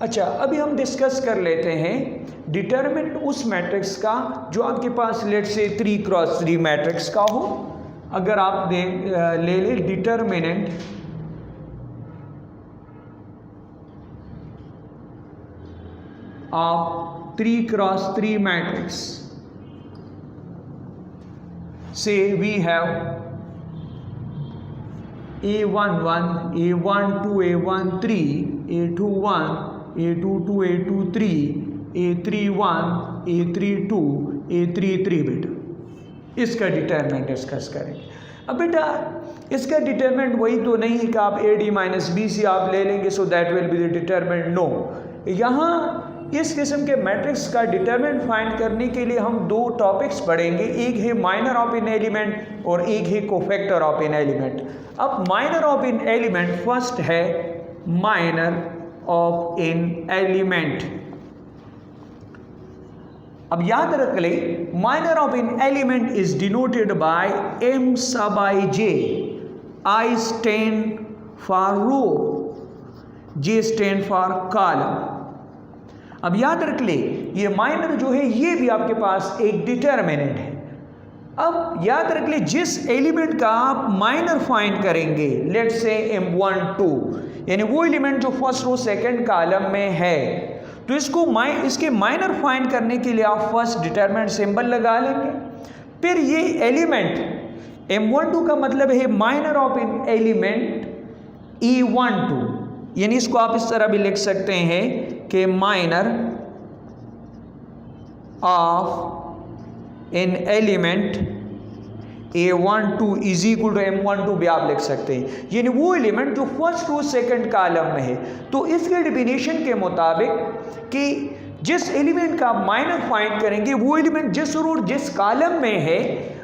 अच्छा, अभी हम डिस्कस कर लेते हैं डिटरमिनेंट उस मैट्रिक्स का जो आपके पास लेट से 3x3 मैट्रिक्स का हो। अगर आप ले ले determinant of 3x3 matrix, say we have A11, A12, A13, A21, A22, A23, A31, A32, A33 बेटा इसका डिटरमिनेंट डिस्कस करेंगे। अब बेटा इसका डिटरमिनेंट वही तो नहीं है कि आप AD माइनस BC आप ले लेंगे so that will be the determinant. No, यहाँ इस किस्म के मैट्रिक्स का डिटरमिनेंट फाइंड करने के लिए हम दो टॉपिक्स पढ़ेंगे, एक है माइनर ऑफ एन एलिमेंट और एक है कोफैक्टर ऑफ एन एलिमेंट। अब minor of an element first है माइनर ऑफ एन एलिमेंट। अब याद रख ले, minor of an element is denoted by M sub ij, I stand for row, J stand for column। अब याद रख ले, ये माइनर जो है ये भी आपके पास एक डिटरमिनेंट है। अब याद रख ले, जिस एलिमेंट का आप माइनर फाइंड करेंगे, लेट से M12, यानी वो एलिमेंट जो फर्स्ट रो सेकंड कॉलम में है, तो इसके माइनर फाइंड करने के लिए आप फर्स्ट डिटरमिनेंट सिंबल लगा लेंगे। फिर ये एलिमेंट M12 का मतलब है minor of an element E12, यानी इसको आप इस तरह भी लिख सकते हैं कि minor of an element A12 is equal to M12 भी आप लिख सकते हैं, यानी वो एलिमेंट जो फर्स्ट रो सेकंड कॉलम में है। तो इसके डेफिनेशन के मुताबिक कि जिस एलिमेंट का आप माइनर फाइंड करेंगे, वो एलिमेंट जिस रो जिस कॉलम में है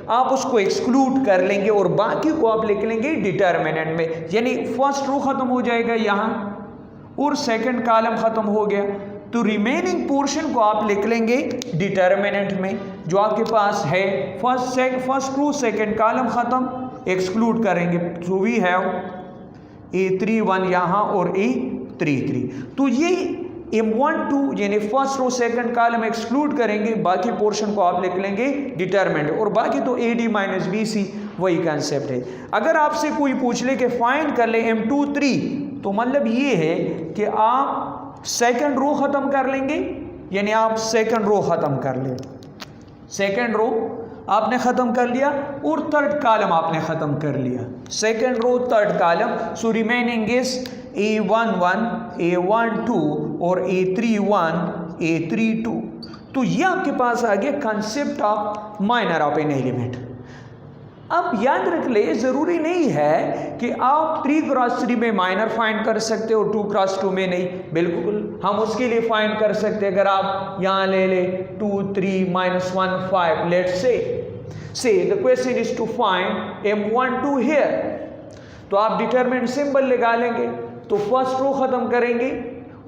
आप उसको एक्सक्लूड कर लेंगे और बाकी को आप लिख लेंगे डिटरमिनेंट में, यानी फर्स्ट रो खत्म हो जाएगा यहाँ और सेकंड कॉलम खत्म हो गया, तो रिमेनिंग पोर्शन को आप लिख लेंगे डिटरमिनेंट में जो आपके पास है फर्स्ट रो सेकंड कॉलम खत्म, एक्सक्लूड करेंगे। सो वी हैव A31 यहाँ और A33। तो ये M12 यानी first row second column exclude करेंगे, बाकी पोर्शन को आप लिख लेंगे डिटरमिनेंट, और बाकी तो AD माइनस BC वही कंसेप्ट है। अगर आपसे कोई पूछ ले कि फाइंड कर ले M23, तो मतलब ये है कि आप सेकंड रो खत्म कर लेंगे, यानी आप सेकंड रो खत्म कर ले, सेकंड रो आपने खत्म कर लिया और थर्ड कॉलम आपने खत्म कर लिया, second row third column. So remaining is A11, A12 और A31, A32। तो ये आपके पास आ गया concept of minor of an element. अब याद रख ले, जरूरी नहीं है कि आप 3x3 में माइनर फाइंड कर सकते हो, 2x2 में नहीं। बिल्कुल हम उसके लिए फाइंड कर सकते हैं। अगर आप यहाँ ले ले 2 3 -1 5, let's say the question is to find M12 here, तो आप डिटरमिनेंट सिंबल लगा लेंगे, तो फर्स्ट रो खत्म करेंगे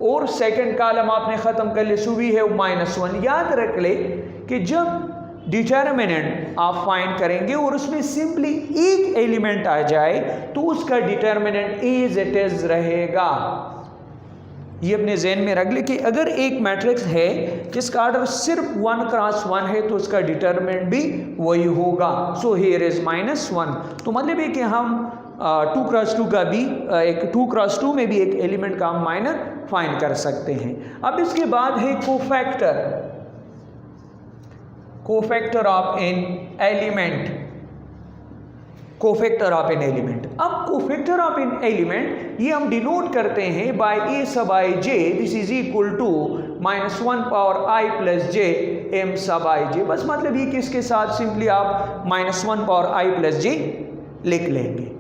और सेकंड कॉलम आपने खत्म कर लिया, सो वी हैव -1। याद रख ले कि जब डिटरमिनेंट आप फाइंड करेंगे और उसमें सिंपली एक एलिमेंट आ जाए तो उसका डिटरमिनेंट एज इट इज रहेगा। ये अपने ज़हन में रख ले कि अगर एक मैट्रिक्स है जिसका ऑर्डर सिर्फ 1x1 है तो उसका डिटरमिनेंट भी वही होगा। So here is -1। तो मतलब है कि हम 2x2 का भी एक 2x2 में भी एक एलिमेंट का हम माइनर फाइंड कर सकते हैं। अब इसके बाद है cofactor of an element, cofactor of an element. अब कोफैक्टर ऑफ एन एलिमेंट ये हम डिनोट करते हैं by A sub ij, this is equal to -1 power I plus j M sub ij। बस मतलब ये कि इसके साथ सिंपली आप -1 पावर I प्लस j लिख लेंगे,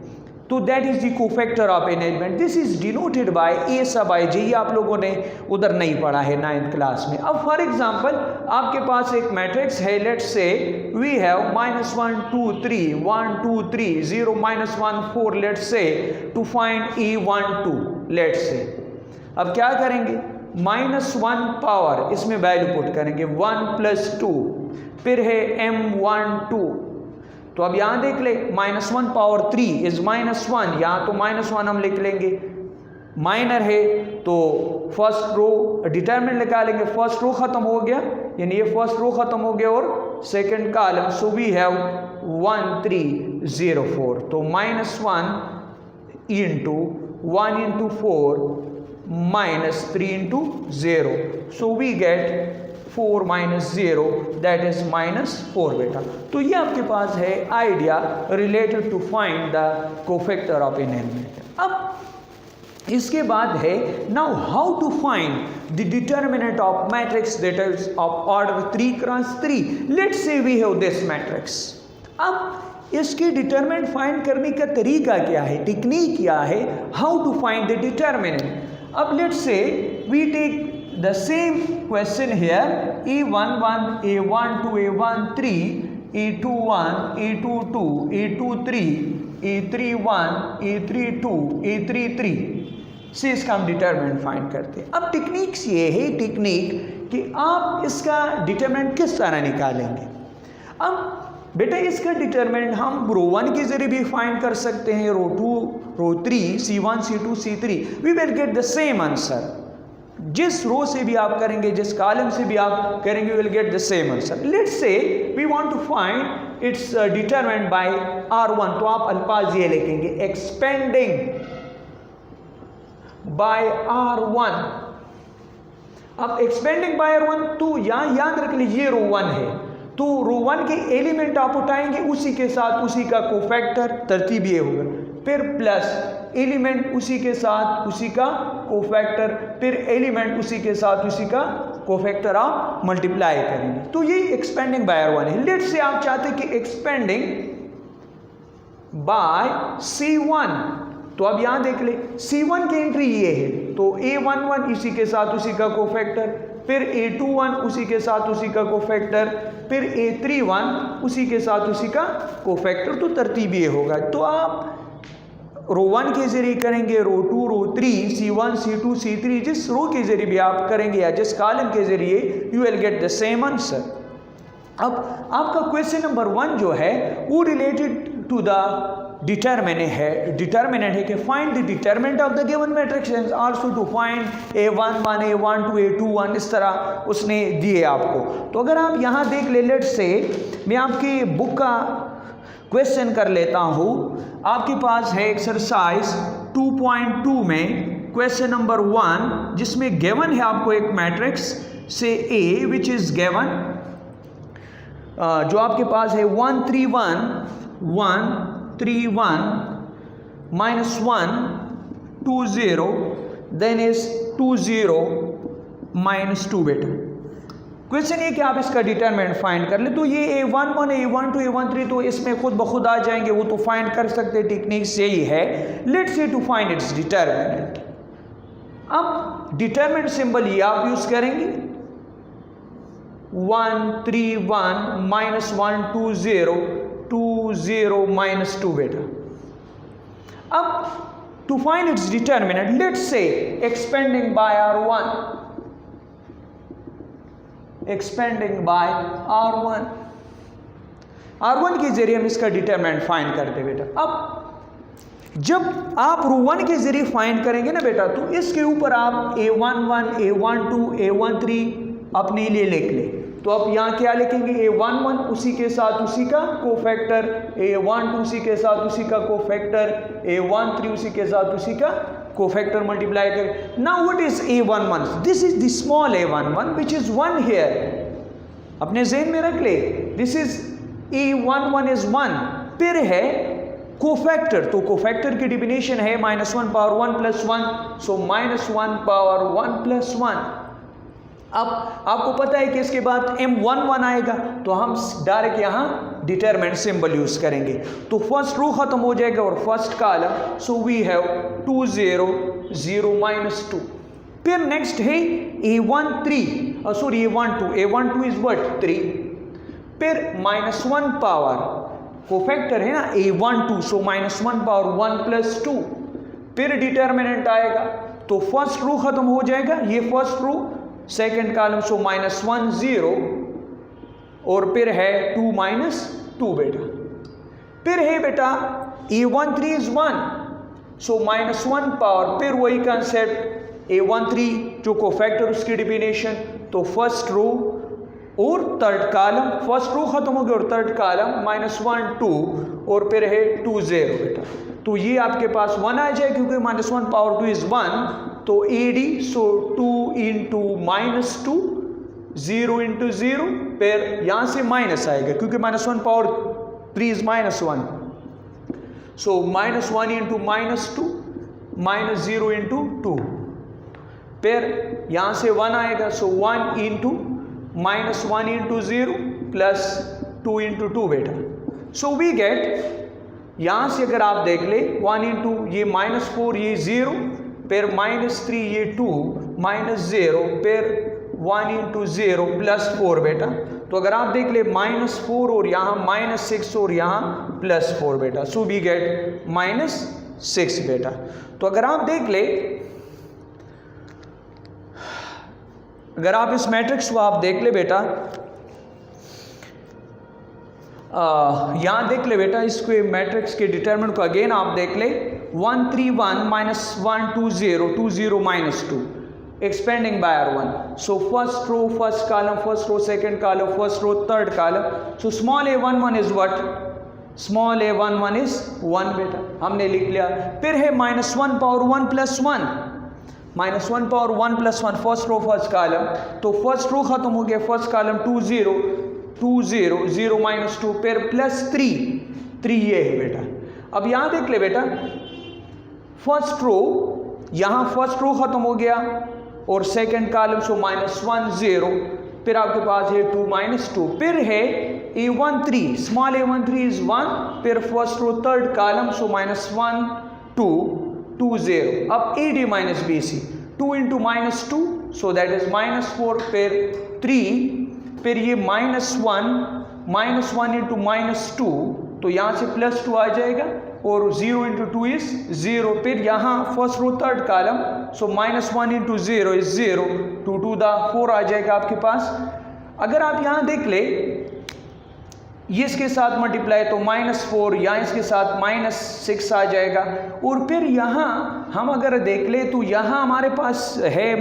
तो that is the cofactor of an element. This is denoted by A sub ij। ये आप लोगों ने उधर नहीं पढ़ा है 9th क्लास में। अब फॉर एग्जांपल आपके पास एक मैट्रिक्स है, let's say we have -1 2 3 1 2 3 0 -1 4, let's say to find E12, let's say. अब क्या करेंगे, -1 पावर इसमें वैल्यू पुट करेंगे 1 + 2, फिर है M12। तो अब यहाँ देख ले, -1 पावर 3 इज -1, यहाँ तो -1 हम लिख लेंगे, माइनर है तो फर्स्ट रो डिटरमिनेंट निकालेंगे, फर्स्ट रो खत्म हो गया, यानी ये फर्स्ट रो खत्म हो गया और second column, so we have 1304, तो -1 into 1 into 4 -3 into 0, so we get 4 - 0 that is -4 बेटा। तो ये आपके पास है idea related to find the cofactor of an element. अब इसके बाद है now how to find the determinant of matrix that is of order 3 cross 3। Let's say we have this matrix. अब इसके डिटर्मिनेंट फाइंड करने का तरीका क्या है, टेक्निक क्या है, how to find the determinant. अब let's say we take the same question here, a11, a12, a13, a21, a22, a23, a31, a32, a33 से इसका हम डिटरमिनेंट फाइंड करते हैं। अब टेक्निक्स ये है टेक्निक कि आप इसका डिटरमिनेंट किस तरह निकालेंगे। अब बेटा इसका डिटरमिनेंट हम रो 1 के जरिए भी फाइंड कर सकते हैं, row 2, row 3, C1, C2, C3, we will get the same answer. जिस रो से भी आप करेंगे, जिस कॉलम से भी आप करेंगे, will get the same answer. Let's say we want to find its determinant by R1, तो आप अल्फाज ये लिखेंगे एक्सपेंडिंग बाय R1। अब एक्सपेंडिंग बाय R1 तो यहाँ याद रख लीजिए ये रो 1 है, तो रो 1 के एलिमेंट आप उठाएंगे, उसी के साथ उसी का कोफैक्टर, तरतीब ये होगा, फिर प्लस एलिमेंट उसी के साथ उसी का कोफैक्टर, फिर एलिमेंट उसी के साथ उसी का कोफैक्टर आप मल्टीप्लाई करेंगे, तो ये एक्सपेंडिंग बाय R1 है। लेट्स से आप चाहते कि एक्सपेंडिंग बाय C1, तो अब यहां देख ले C1 की एंट्री ये है, तो A11 इसी के साथ उसी का कोफैक्टर, फिर A21 उसी के साथ उसी का कोफैक्टर, फिर A31 उसी के साथ उसी का कोफैक्टर, तो तरतीब ये होगा। तो आप रो 1 के जरिए करेंगे, रो 2, रो 3, C1, C2, C3, जिस रो के जरिए भी आप करेंगे या जिस कॉलम के जरिए, you will get the same answer. अब आपका क्वेश्चन नंबर 1 जो है वो रिलेटेड टू द डिटरमिनेंट है कि find the determinant of the given matrix and also to find A11, A12, A21, इस तरह उसने दिए आपको। तो अगर आप यहाँ देख ले, लेट्स से मैं आपकी बुक का क्वेश्चन कर लेता हूँ। आपके पास है एक्सरसाइज 2.2 में क्वेश्चन नंबर 1, जिसमें गिवन है आपको एक मैट्रिक्स से A विच इज गिवन, जो आपके पास है 1 3 1 1 3 1 -1 2 0 देन इज 2 0 -2 बेटा। क्वेश्चन ये कि आप इसका डिटरमिनेंट फाइंड कर ले, तो ये A11, A12, A13 तो इसमें खुद ब खुद आ जाएंगे, वो तो फाइंड कर सकते हैं, टेक्निक्स यही है। Let's say to find its determinant. अब डिटरमिनेंट सिंबल ये आप यूज करेंगे 1 3 1 -1 2 0 2 0 -2 बेटा। अब to find its determinant, let's say expanding by R1, expanding by R1 के जरिए हम इसका डिटरमिनेंट फाइंड करते बेटा। अब जब आप रो 1 के जरिए फाइंड करेंगे ना बेटा, तो इसके ऊपर आप A11, A12, A13 अपने लिए लिख ले। तो आप यहाँ क्या लिखेंगे, A11 उसी के साथ उसी का कोफैक्टर, A12 उसी के साथ उसी का कोफैक्टर, A13 उसी के साथ उसी का कोफैक्टर मल्टीप्लाई करें। Now what is A11? This is the small A11 which is 1 here, अपने ज़हन में रख ले, दिस इज A11 इज 1। फिर है कोफैक्टर, तो कोफैक्टर की डिफिनेशन है -1 पावर 1 + 1, सो -1 पावर 1 + 1। अब आपको पता है कि इसके बाद M11 आएगा, तो हम डायरेक्ट यहाँ डिटरमिनेंट सिंबल यूज करेंगे, तो फर्स्ट रो खत्म हो जाएगा और first column, so we have 2 0 0 -2। फिर नेक्स्ट है A13, sorry A12 is what 3, फिर -1 पावर कोफैक्टर है ना A12, सो -1 पावर 1 + 2। फिर डिटरमिनेंट आएगा, तो फर्स्ट रो खत्म हो जाएगा, ये first row, second column, so -1 0 और फिर है 2 -2 बेटा। फिर है बेटा A13 इज 1, सो -1 पावर, फिर वही कंसेप्ट A13 जो कोफैक्टर उसकी डिफिनेशन, तो फर्स्ट रो और थर्ड कॉलम, फर्स्ट रो खत्म हो गया और थर्ड कॉलम -1 2 और फिर है 2 0 बेटा। तो ये आपके पास 1 आ जाए क्योंकि -1 पावर 2 इज 1, तो AD, सो 2 इंटू -2 0 इंटू 0, फिर यहाँ से माइनस आएगा क्योंकि -1 power 3 is -1, so -1 into -2 -0 into 2, फिर यहाँ से 1 आएगा, सो 1 इंटू -1 इंटू 0 प्लस 2 इंटू 2 बेटा। सो वी गेट, यहाँ से अगर आप देख ले 1 इंटू ये -4 ये 0, फिर -3 ये 2 -0, फिर 1 इंटू 0 प्लस 4 बेटा। तो अगर आप देख ले -4 और यहाँ -6 और यहाँ +4 बेटा, सो वी गेट -6 बेटा। तो अगर आप देख ले, अगर आप इस मैट्रिक्स को आप देख ले बेटा, यहाँ देख ले बेटा, इसको मैट्रिक्स के डिटरमिनेंट को अगेन आप देख ले, 1 3 1 -1 2 0 2 0 -2 expanding by R1. So first row, first column, first row, second column, first row, third column. So small a11 is what? Small a11 is 1 बेटा, हमने लिख लिया। फिर है -1 power 1 plus 1, -1 power 1 plus 1, first row first column, तो first row खत्म हो गया, फर्स्ट कॉलम 2 0 2 0 0 -2, फिर +3 ये है बेटा। अब यहाँ देख ले बेटा, फर्स्ट रो, यहाँ फर्स्ट रो खत्म हो गया और सेकंड कॉलम, सो -1 0, फिर आपके पास है 2 -2, फिर है a13, स्मॉल a13 इज 1, फिर first row third column, so -1 2 2 0, अब AD minus BC, 2 into -2, so that is -4, फिर 3, फिर ये -1 इंटू -2, तो यहाँ से +2 आ जाएगा और 0 इंटू 2 इज 0, फिर यहाँ first row third column, so -1 into 0 is 0, 2 2 दा 4 आ जाएगा आपके पास। अगर आप यहाँ देख ले, ये इसके साथ मल्टीप्लाई तो -4, यहाँ इसके साथ -6 आ जाएगा, और फिर यहाँ हम अगर देख ले तो यहाँ हमारे पास है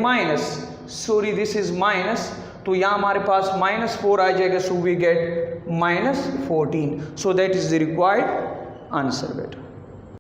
दिस इज माइनस, तो यहाँ हमारे पास -4 आ जाएगा, so we get -14, so that is the required answer बेटा।